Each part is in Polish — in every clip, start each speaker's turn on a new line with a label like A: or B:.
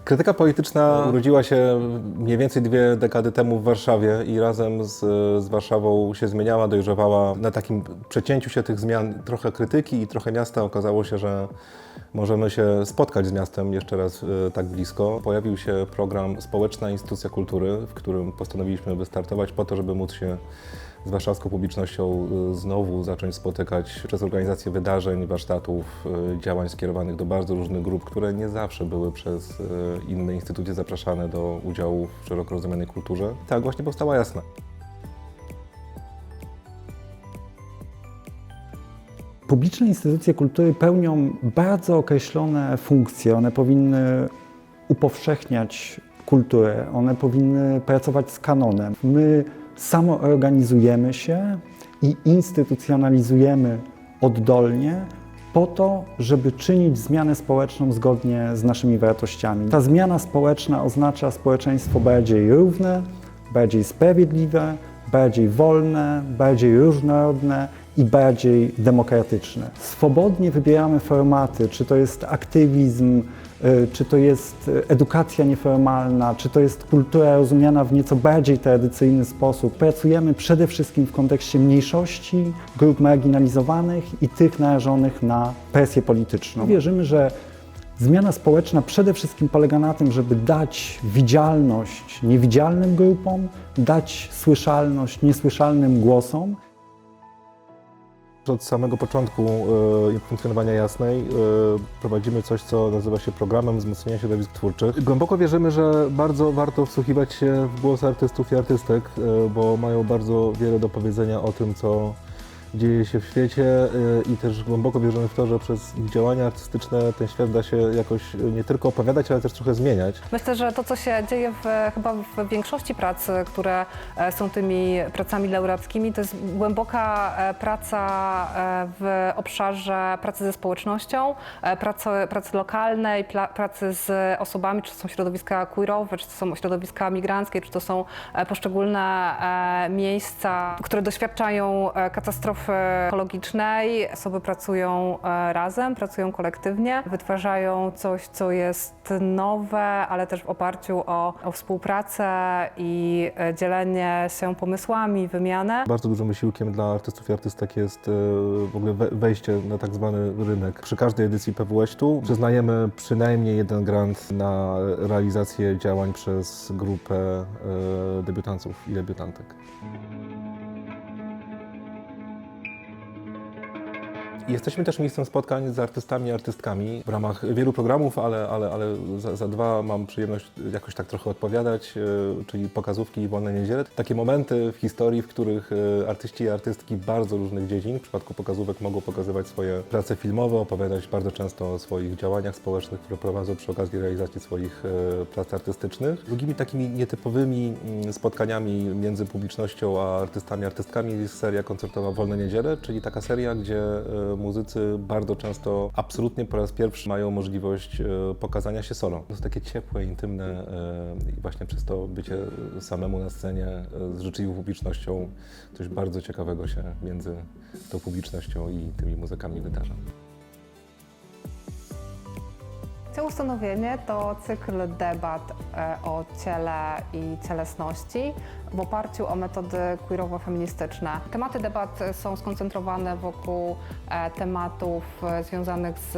A: Krytyka polityczna urodziła się mniej więcej 2 dekady temu w Warszawie i razem z Warszawą się zmieniała, dojrzewała. Na takim przecięciu się tych zmian trochę krytyki i trochę miasta okazało się, że możemy się spotkać z miastem jeszcze raz tak blisko. Pojawił się program Społeczna Instytucja Kultury, w którym postanowiliśmy wystartować po to, żeby móc się z warszawską publicznością znowu zacząć spotykać przez organizację wydarzeń, warsztatów, działań skierowanych do bardzo różnych grup, które nie zawsze były przez inne instytucje zapraszane do udziału w szeroko rozumianej kulturze. Tak właśnie powstała Jasna.
B: Publiczne instytucje kultury pełnią bardzo określone funkcje. One powinny upowszechniać kulturę, one powinny pracować z kanonem. My samoorganizujemy się i instytucjonalizujemy oddolnie po to, żeby czynić zmianę społeczną zgodnie z naszymi wartościami. Ta zmiana społeczna oznacza społeczeństwo bardziej równe, bardziej sprawiedliwe, bardziej wolne, bardziej różnorodne i bardziej demokratyczne. Swobodnie wybieramy formaty, czy to jest aktywizm, czy to jest edukacja nieformalna, czy to jest kultura rozumiana w nieco bardziej tradycyjny sposób. Pracujemy przede wszystkim w kontekście mniejszości, grup marginalizowanych i tych narażonych na presję polityczną. Wierzymy, że zmiana społeczna przede wszystkim polega na tym, żeby dać widzialność niewidzialnym grupom, dać słyszalność niesłyszalnym głosom.
A: Od samego początku funkcjonowania Jasnej prowadzimy coś, co nazywa się programem wzmocnienia środowisk twórczych. Głęboko wierzymy, że bardzo warto wsłuchiwać się w głos artystów i artystek, bo mają bardzo wiele do powiedzenia o tym, co dzieje się w świecie i też głęboko wierzymy w to, że przez ich działania artystyczne ten świat da się jakoś nie tylko opowiadać, ale też trochę zmieniać.
C: Myślę, że to, co się dzieje chyba w większości prac, które są tymi pracami laureackimi, to jest głęboka praca w obszarze pracy ze społecznością, pracy lokalnej, pracy z osobami, czy to są środowiska queerowe, czy to są środowiska migranckie, czy to są poszczególne miejsca, które doświadczają katastrofy ekologicznej. Osoby pracują razem, pracują kolektywnie, wytwarzają coś, co jest nowe, ale też w oparciu o współpracę i dzielenie się pomysłami, wymianę.
A: Bardzo dużym wysiłkiem dla artystów i artystek jest w ogóle wejście na tak zwany rynek. Przy każdej edycji PWŚ-u przyznajemy przynajmniej 1 grant na realizację działań przez grupę debiutantów i debiutantek. Jesteśmy też miejscem spotkań z artystami i artystkami w ramach wielu programów, ale za 2 mam przyjemność jakoś tak trochę odpowiadać, czyli pokazówki i wolne niedziele. Takie momenty w historii, w których artyści i artystki bardzo różnych dziedzin, w przypadku pokazówek mogą pokazywać swoje prace filmowe, opowiadać bardzo często o swoich działaniach społecznych, które prowadzą przy okazji realizacji swoich prac artystycznych. Drugimi takimi nietypowymi spotkaniami między publicznością a artystami, artystkami jest seria koncertowa Wolne Niedziele, czyli taka seria, gdzie muzycy bardzo często, absolutnie po raz pierwszy mają możliwość pokazania się solo. To jest takie ciepłe, intymne i właśnie przez to bycie samemu na scenie z życzliwą publicznością coś bardzo ciekawego się między tą publicznością i tymi muzykami wydarza.
C: Ustanowienie to cykl debat o ciele i cielesności w oparciu o metody queerowo-feministyczne. Tematy debat są skoncentrowane wokół tematów związanych z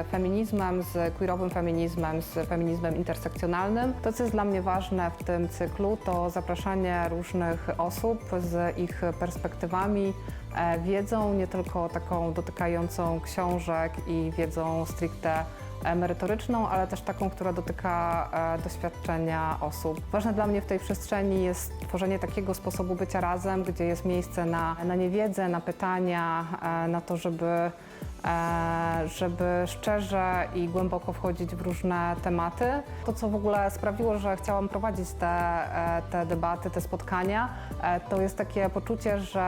C: feminizmem, z queerowym feminizmem, z feminizmem intersekcjonalnym. To, co jest dla mnie ważne w tym cyklu, to zapraszanie różnych osób z ich perspektywami, wiedzą nie tylko taką dotykającą książek i wiedzą stricte merytoryczną, ale też taką, która dotyka doświadczenia osób. Ważne dla mnie w tej przestrzeni jest tworzenie takiego sposobu bycia razem, gdzie jest miejsce na niewiedzę, na pytania, na to, żeby szczerze i głęboko wchodzić w różne tematy. To, co w ogóle sprawiło, że chciałam prowadzić te debaty, te spotkania, to jest takie poczucie, że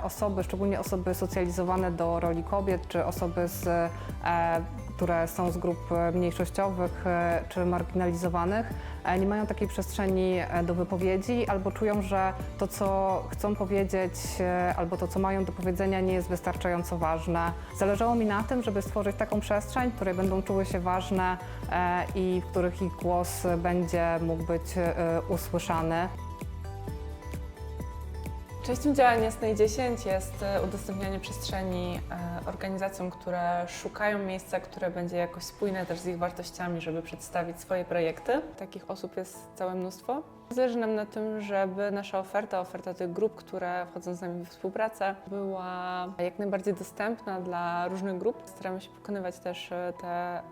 C: osoby, szczególnie osoby socjalizowane do roli kobiet, czy osoby z które są z grup mniejszościowych czy marginalizowanych, nie mają takiej przestrzeni do wypowiedzi albo czują, że to, co chcą powiedzieć albo to, co mają do powiedzenia, nie jest wystarczająco ważne. Zależało mi na tym, żeby stworzyć taką przestrzeń, w której będą czuły się ważne i w których ich głos będzie mógł być usłyszany.
D: Częścią działań Jasnej 10 jest udostępnianie przestrzeni organizacjom, które szukają miejsca, które będzie jakoś spójne też z ich wartościami, żeby przedstawić swoje projekty. Takich osób jest całe mnóstwo. Zależy nam na tym, żeby nasza oferta tych grup, które wchodzą z nami w współpracę, była jak najbardziej dostępna dla różnych grup. Staramy się pokonywać też te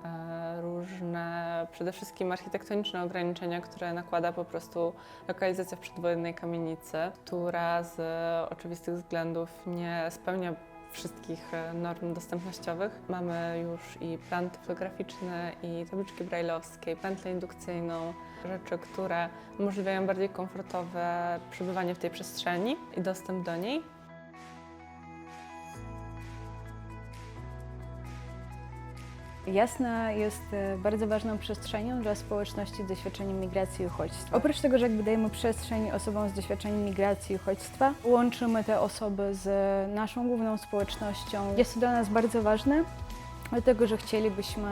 D: różne, przede wszystkim architektoniczne ograniczenia, które nakłada po prostu lokalizacja w przedwojennej kamienicy, która z oczywistych względów nie spełnia wszystkich norm dostępnościowych. Mamy już i plan typograficzny, i tabliczki brajlowskie, i pętlę indukcyjną, rzeczy, które umożliwiają bardziej komfortowe przebywanie w tej przestrzeni i dostęp do niej.
E: Jasna jest bardzo ważną przestrzenią dla społeczności z doświadczeniem migracji i uchodźstwa. Oprócz tego, że jakby dajemy przestrzeń osobom z doświadczeniem migracji i uchodźstwa, łączymy te osoby z naszą główną społecznością. Jest to dla nas bardzo ważne, dlatego że chcielibyśmy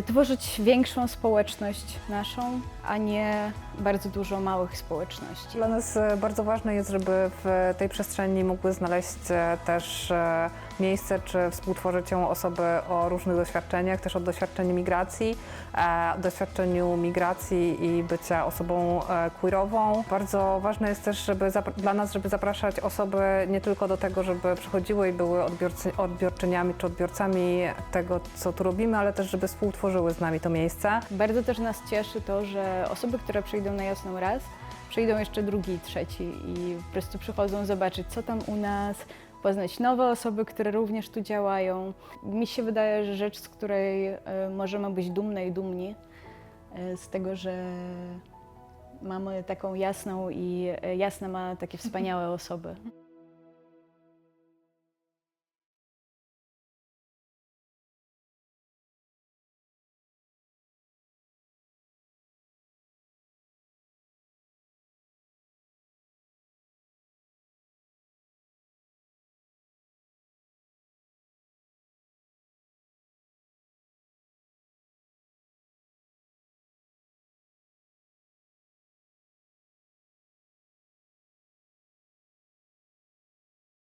E: tworzyć większą społeczność naszą, a nie bardzo dużo małych społeczności.
C: Dla nas bardzo ważne jest, żeby w tej przestrzeni mogły znaleźć też miejsce, czy współtworzyć ją osoby o różnych doświadczeniach, też o doświadczeniu migracji i bycia osobą queerową. Bardzo ważne jest też dla nas, żeby zapraszać osoby nie tylko do tego, żeby przychodziły i były odbiorczyniami czy odbiorcami tego, co tu robimy, ale też, żeby współtworzyły z nami to miejsce.
E: Bardzo też nas cieszy to, że osoby, które przyjdą na Jasną raz, przyjdą jeszcze drugi i trzeci i po prostu przychodzą zobaczyć, co tam u nas, poznać nowe osoby, które również tu działają. Mi się wydaje, że rzecz, z której możemy być dumne i dumni, z tego, że mamy taką Jasną i Jasna ma takie wspaniałe osoby.